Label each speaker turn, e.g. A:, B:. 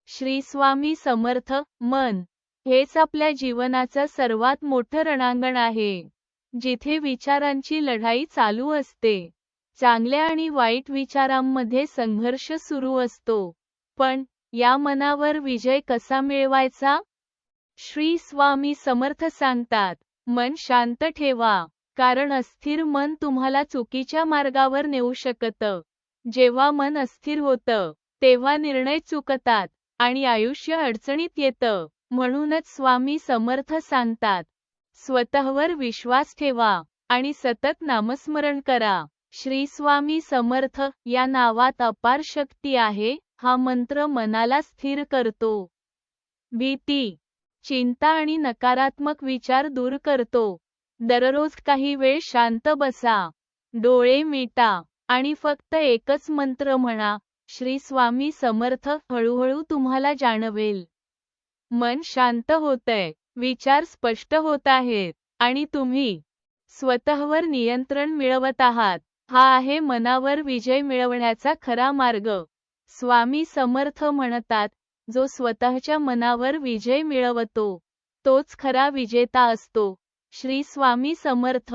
A: श्री स्वामी समर्थ. मन हेच आपल्या जीवनाचं सर्वात मोठं रणांगण आहे, जिथे विचारांची लढाई चालू असते. चांगल्या आणि वाईट विचारांमध्ये संघर्ष सुरू असतो. पण या मनावर विजय कसा मिळवायचा? श्री स्वामी समर्थ सांगतात, मन शांत ठेवा, कारण अस्थिर मन तुम्हाला चुकीच्या मार्गावर नेऊ शकतं. जेव्हा मन अस्थिर होतं, तेव्हा निर्णय चुकतात आणि आयुष्य अडचणीत येतं. म्हणूनच स्वामी समर्थ सांगतात, स्वतःवर विश्वास ठेवा आणि सतत नामस्मरण करा. श्री स्वामी समर्थ या नावात अपार शक्ती आहे. हा मंत्र मनाला स्थिर करतो, भीती, चिंता आणि नकारात्मक विचार दूर करतो. दररोज काही वेळ शांत बसा, डोळे मिटा आणि फक्त एकच मंत्र म्हणा, श्री स्वामी समर्थ. हळूहळू तुम्हाला जाणवेल, मन शांत होतंय, विचार स्पष्ट होत आहेत आणि तुम्ही स्वतःवर नियंत्रण मिळवत आहात. हा आहे मनावर विजय मिळवण्याचा खरा मार्ग. स्वामी समर्थ म्हणतात, जो स्वतःच्या मनावर विजय मिळवतो, तोच खरा विजेता असतो. श्री स्वामी समर्थ.